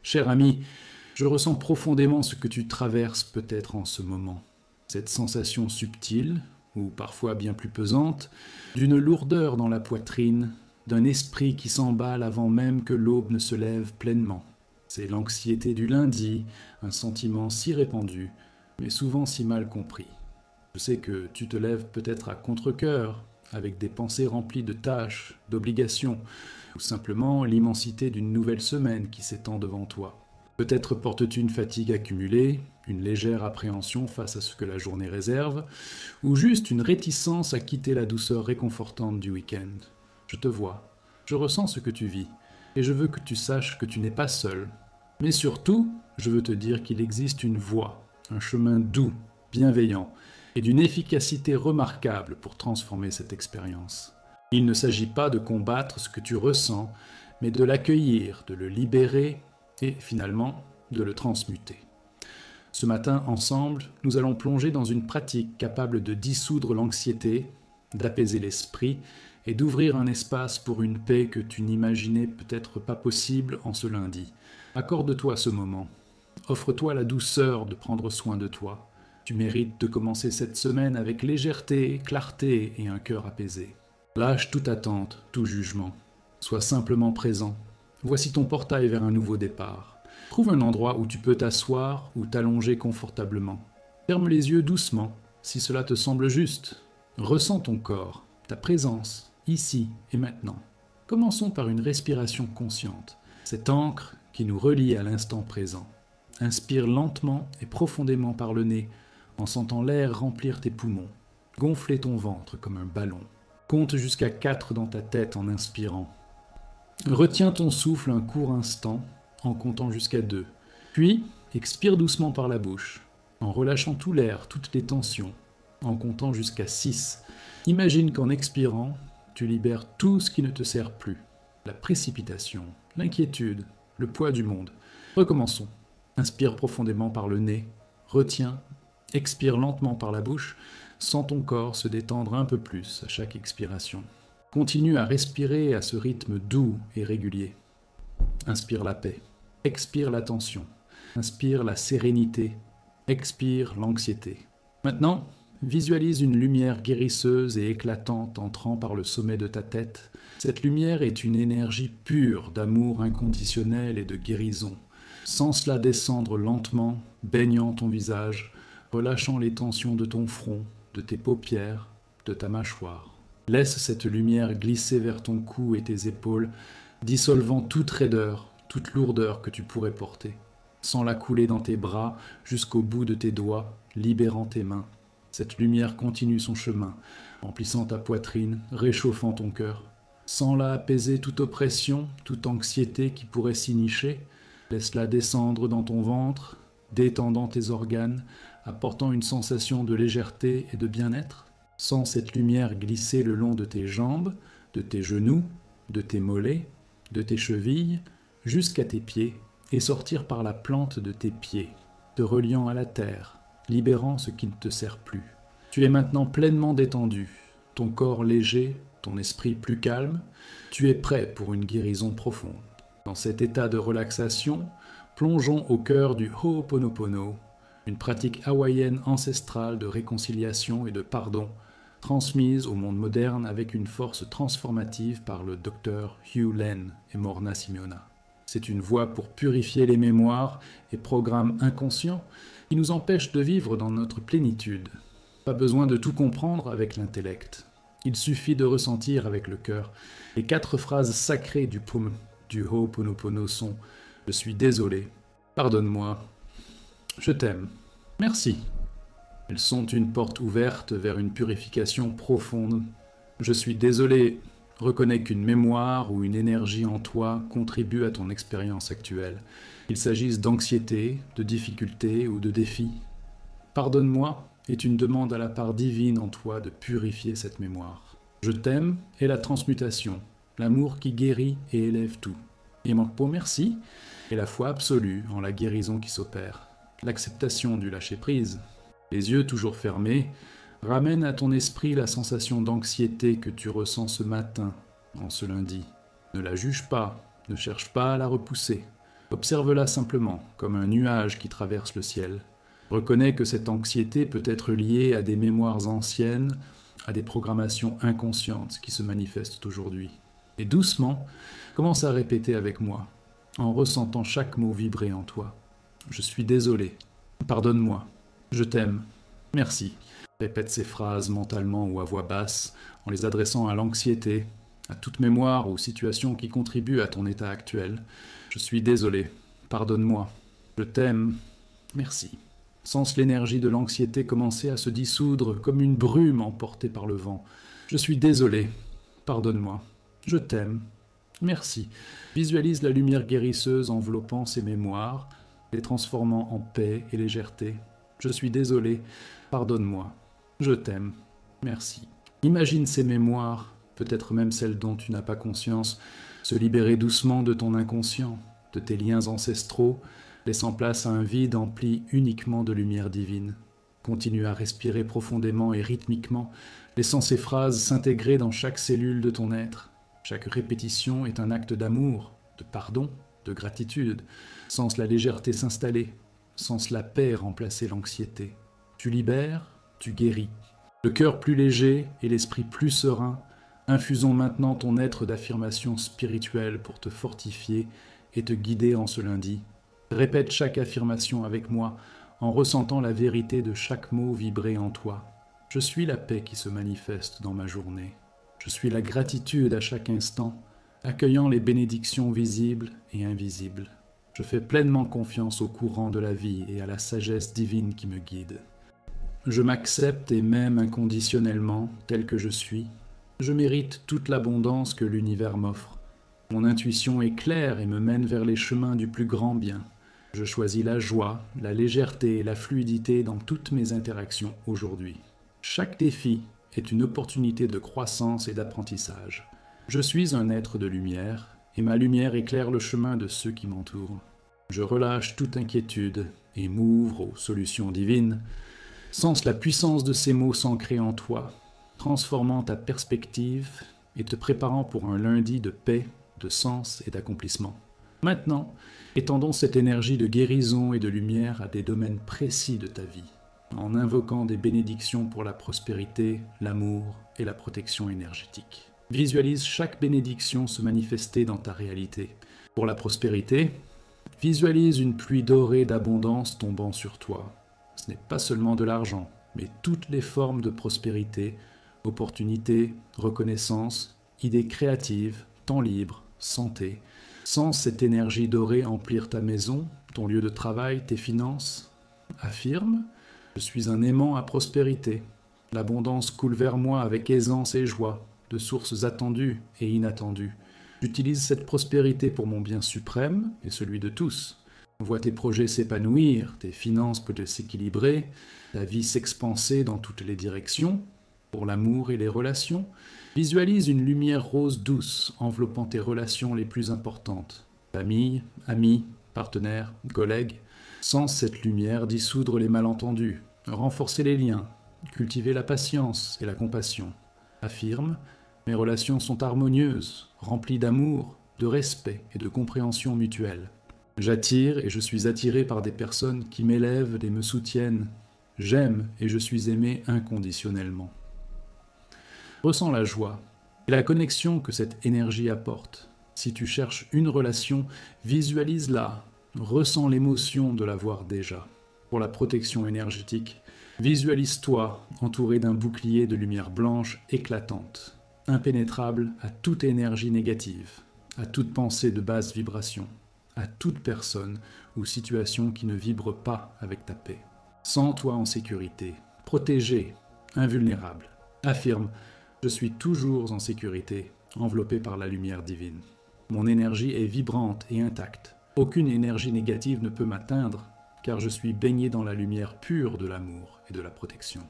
Cher ami, je ressens profondément ce que tu traverses peut-être en ce moment. Cette sensation subtile, ou parfois bien plus pesante, d'une lourdeur dans la poitrine, d'un esprit qui s'emballe avant même que l'aube ne se lève pleinement. C'est l'anxiété du lundi, un sentiment si répandu, mais souvent si mal compris. Je sais que tu te lèves peut-être à contre-cœur, avec des pensées remplies de tâches, d'obligations, ou simplement l'immensité d'une nouvelle semaine qui s'étend devant toi. Peut-être portes-tu une fatigue accumulée, une légère appréhension face à ce que la journée réserve, ou juste une réticence à quitter la douceur réconfortante du week-end. Je te vois, je ressens ce que tu vis, et je veux que tu saches que tu n'es pas seul. Mais surtout, je veux te dire qu'il existe une voie, un chemin doux, bienveillant, et d'une efficacité remarquable pour transformer cette expérience. Il ne s'agit pas de combattre ce que tu ressens, mais de l'accueillir, de le libérer et finalement de le transmuter. Ce matin, ensemble, nous allons plonger dans une pratique capable de dissoudre l'anxiété, d'apaiser l'esprit et d'ouvrir un espace pour une paix que tu n'imaginais peut-être pas possible en ce lundi. Accorde-toi ce moment. Offre-toi la douceur de prendre soin de toi. Tu mérites de commencer cette semaine avec légèreté, clarté et un cœur apaisé. Lâche toute attente, tout jugement. Sois simplement présent. Voici ton portail vers un nouveau départ. Trouve un endroit où tu peux t'asseoir ou t'allonger confortablement. Ferme les yeux doucement, si cela te semble juste. Ressens ton corps, ta présence, ici et maintenant. Commençons par une respiration consciente, cette ancre qui nous relie à l'instant présent. Inspire lentement et profondément par le nez, en sentant l'air remplir tes poumons. Gonfler ton ventre comme un ballon. Compte jusqu'à 4 dans ta tête en inspirant. Retiens ton souffle un court instant en comptant jusqu'à 2. Puis, expire doucement par la bouche, en relâchant tout l'air, toutes les tensions, en comptant jusqu'à 6. Imagine qu'en expirant, tu libères tout ce qui ne te sert plus. La précipitation, l'inquiétude, le poids du monde. Recommençons. Inspire profondément par le nez, retiens, expire lentement par la bouche, sens ton corps se détendre un peu plus à chaque expiration. Continue à respirer à ce rythme doux et régulier. Inspire la paix, expire la tension, inspire la sérénité, expire l'anxiété. Maintenant, visualise une lumière guérisseuse et éclatante entrant par le sommet de ta tête. Cette lumière est une énergie pure d'amour inconditionnel et de guérison. Sens cela descendre lentement, baignant ton visage, relâchant les tensions de ton front, de tes paupières, de ta mâchoire. Laisse cette lumière glisser vers ton cou et tes épaules, dissolvant toute raideur, toute lourdeur que tu pourrais porter. Sens-la couler dans tes bras jusqu'au bout de tes doigts, libérant tes mains. Cette lumière continue son chemin, remplissant ta poitrine, réchauffant ton cœur. Sens-la apaiser toute oppression, toute anxiété qui pourrait s'y nicher. Laisse-la descendre dans ton ventre, détendant tes organes, apportant une sensation de légèreté et de bien-être. Sens cette lumière glisser le long de tes jambes, de tes genoux, de tes mollets, de tes chevilles, jusqu'à tes pieds, et sortir par la plante de tes pieds, te reliant à la terre, libérant ce qui ne te sert plus. Tu es maintenant pleinement détendu, ton corps léger, ton esprit plus calme, tu es prêt pour une guérison profonde. Dans cet état de relaxation, plongeons au cœur du Ho'oponopono, une pratique hawaïenne ancestrale de réconciliation et de pardon, transmise au monde moderne avec une force transformative par le docteur Hew Len et Morna Simeona. C'est une voie pour purifier les mémoires et programmes inconscients qui nous empêchent de vivre dans notre plénitude. Pas besoin de tout comprendre avec l'intellect. Il suffit de ressentir avec le cœur. Les 4 phrases sacrées du Ho'oponopono sont « Je suis désolé, pardonne-moi, je t'aime, merci ». Elles sont une porte ouverte vers une purification profonde. Je suis désolé, reconnais qu'une mémoire ou une énergie en toi contribue à ton expérience actuelle, qu'il s'agisse d'anxiété, de difficulté ou de défi. Pardonne-moi est une demande à la part divine en toi de purifier cette mémoire. Je t'aime est la transmutation, l'amour qui guérit et élève tout. Et Mangpo merci est la foi absolue en la guérison qui s'opère, l'acceptation du lâcher-prise. Les yeux toujours fermés, ramène à ton esprit la sensation d'anxiété que tu ressens ce matin, en ce lundi. Ne la juge pas, ne cherche pas à la repousser. Observe-la simplement, comme un nuage qui traverse le ciel. Reconnais que cette anxiété peut être liée à des mémoires anciennes, à des programmations inconscientes qui se manifestent aujourd'hui. Et doucement, commence à répéter avec moi, en ressentant chaque mot vibrer en toi. Je suis désolé. Pardonne-moi. Je t'aime. Merci. Répète ces phrases mentalement ou à voix basse, en les adressant à l'anxiété, à toute mémoire ou situation qui contribue à ton état actuel. Je suis désolé. Pardonne-moi. Je t'aime. Merci. Sens l'énergie de l'anxiété commencer à se dissoudre comme une brume emportée par le vent. Je suis désolé. Pardonne-moi. Je t'aime. Merci. Visualise la lumière guérisseuse enveloppant ces mémoires, les transformant en paix et légèreté. Je suis désolé. Pardonne-moi. Je t'aime. Merci. Imagine ces mémoires, peut-être même celles dont tu n'as pas conscience, se libérer doucement de ton inconscient, de tes liens ancestraux, laissant place à un vide empli uniquement de lumière divine. Continue à respirer profondément et rythmiquement, laissant ces phrases s'intégrer dans chaque cellule de ton être. Chaque répétition est un acte d'amour, de pardon, de gratitude. Sens la légèreté s'installer, sens la paix remplacer l'anxiété. Tu libères, tu guéris. Le cœur plus léger et l'esprit plus serein, infusons maintenant ton être d'affirmation spirituelle pour te fortifier et te guider en ce lundi. Répète chaque affirmation avec moi en ressentant la vérité de chaque mot vibrer en toi. Je suis la paix qui se manifeste dans ma journée. Je suis la gratitude à chaque instant, accueillant les bénédictions visibles et invisibles. Je fais pleinement confiance au courant de la vie et à la sagesse divine qui me guide. Je m'accepte et m'aime inconditionnellement tel que je suis. Je mérite toute l'abondance que l'univers m'offre. Mon intuition est claire et me mène vers les chemins du plus grand bien. Je choisis la joie, la légèreté et la fluidité dans toutes mes interactions aujourd'hui. Chaque défi est une opportunité de croissance et d'apprentissage. Je suis un être de lumière, et ma lumière éclaire le chemin de ceux qui m'entourent. Je relâche toute inquiétude et m'ouvre aux solutions divines. Sens la puissance de ces mots s'ancrer en toi, transformant ta perspective et te préparant pour un lundi de paix, de sens et d'accomplissement. Maintenant, étendons cette énergie de guérison et de lumière à des domaines précis de ta vie, en invoquant des bénédictions pour la prospérité, l'amour et la protection énergétique. Visualise chaque bénédiction se manifester dans ta réalité. Pour la prospérité, visualise une pluie dorée d'abondance tombant sur toi. Ce n'est pas seulement de l'argent, mais toutes les formes de prospérité, opportunités, reconnaissance, idées créatives, temps libre, santé. Sens cette énergie dorée emplir ta maison, ton lieu de travail, tes finances. Affirme, je suis un aimant à prospérité. L'abondance coule vers moi avec aisance et joie, de sources attendues et inattendues. J'utilise cette prospérité pour mon bien suprême et celui de tous. Vois tes projets s'épanouir, tes finances peuvent s'équilibrer, ta vie s'expanser dans toutes les directions, pour l'amour et les relations. Visualise une lumière rose douce enveloppant tes relations les plus importantes. Famille, amis, partenaires, collègues. Sens cette lumière dissoudre les malentendus, renforcer les liens, cultiver la patience et la compassion. Affirme, mes relations sont harmonieuses, remplies d'amour, de respect et de compréhension mutuelle. J'attire et je suis attiré par des personnes qui m'élèvent et me soutiennent. J'aime et je suis aimé inconditionnellement. Ressens la joie et la connexion que cette énergie apporte. Si tu cherches une relation, visualise-la, ressens l'émotion de l'avoir déjà. Pour la protection énergétique, visualise-toi entouré d'un bouclier de lumière blanche éclatante, impénétrable à toute énergie négative, à toute pensée de basse vibration, à toute personne ou situation qui ne vibre pas avec ta paix. Sens-toi en sécurité, protégé, invulnérable. Affirme, je suis toujours en sécurité, enveloppé par la lumière divine. Mon énergie est vibrante et intacte. Aucune énergie négative ne peut m'atteindre, car je suis baigné dans la lumière pure de l'amour et de la protection.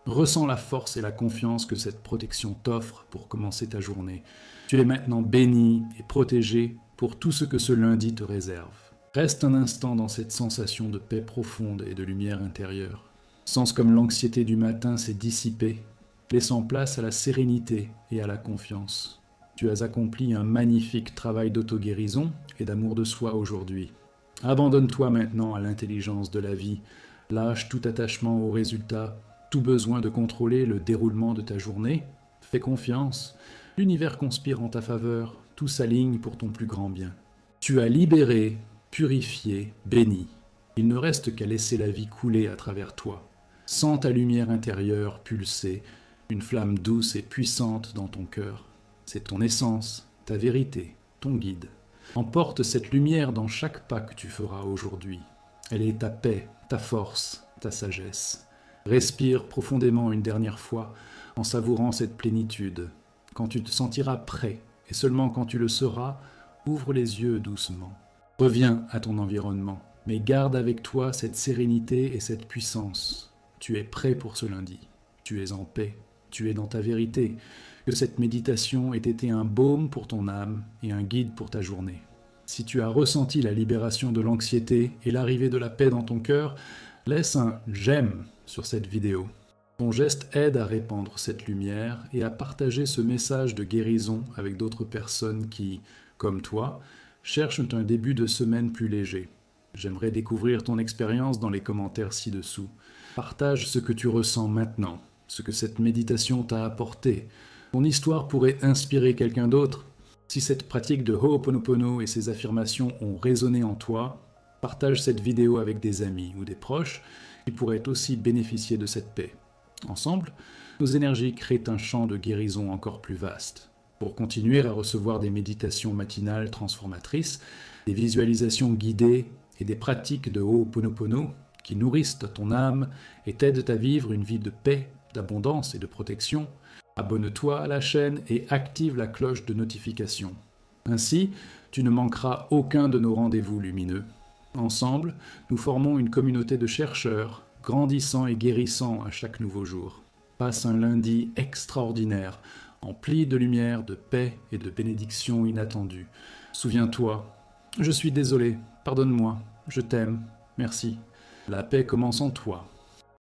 Ressens la force et la confiance que cette protection t'offre pour commencer ta journée. Tu es maintenant béni et protégé pour tout ce que ce lundi te réserve. Reste un instant dans cette sensation de paix profonde et de lumière intérieure. Sens comme l'anxiété du matin s'est dissipée, laissant place à la sérénité et à la confiance. Tu as accompli un magnifique travail d'auto-guérison et d'amour de soi aujourd'hui. Abandonne-toi maintenant à l'intelligence de la vie. Lâche tout attachement aux résultats, tout besoin de contrôler le déroulement de ta journée. Fais confiance. L'univers conspire en ta faveur. Tout s'aligne pour ton plus grand bien. Tu as libéré, purifié, béni. Il ne reste qu'à laisser la vie couler à travers toi. Sens ta lumière intérieure pulser, une flamme douce et puissante dans ton cœur. C'est ton essence, ta vérité, ton guide. Emporte cette lumière dans chaque pas que tu feras aujourd'hui. Elle est ta paix, ta force, ta sagesse. Respire profondément une dernière fois en savourant cette plénitude. Quand tu te sentiras prêt, et seulement quand tu le seras, ouvre les yeux doucement. Reviens à ton environnement, mais garde avec toi cette sérénité et cette puissance. Tu es prêt pour ce lundi. Tu es en paix. Tu es dans ta vérité. Que cette méditation ait été un baume pour ton âme et un guide pour ta journée. Si tu as ressenti la libération de l'anxiété et l'arrivée de la paix dans ton cœur, laisse un « j'aime » sur cette vidéo. Ton geste aide à répandre cette lumière et à partager ce message de guérison avec d'autres personnes qui, comme toi, cherchent un début de semaine plus léger. J'aimerais découvrir ton expérience dans les commentaires ci-dessous. Partage ce que tu ressens maintenant, ce que cette méditation t'a apporté. Ton histoire pourrait inspirer quelqu'un d'autre. Si cette pratique de Ho'oponopono et ses affirmations ont résonné en toi, partage cette vidéo avec des amis ou des proches qui pourraient aussi bénéficier de cette paix. Ensemble, nos énergies créent un champ de guérison encore plus vaste. Pour continuer à recevoir des méditations matinales transformatrices, des visualisations guidées et des pratiques de Ho'oponopono qui nourrissent ton âme et t'aident à vivre une vie de paix, d'abondance et de protection, abonne-toi à la chaîne et active la cloche de notification. Ainsi, tu ne manqueras aucun de nos rendez-vous lumineux. Ensemble, nous formons une communauté de chercheurs, grandissant et guérissant à chaque nouveau jour. Passe un lundi extraordinaire, empli de lumière, de paix et de bénédictions inattendues. Souviens-toi, je suis désolé, pardonne-moi, je t'aime, merci. La paix commence en toi.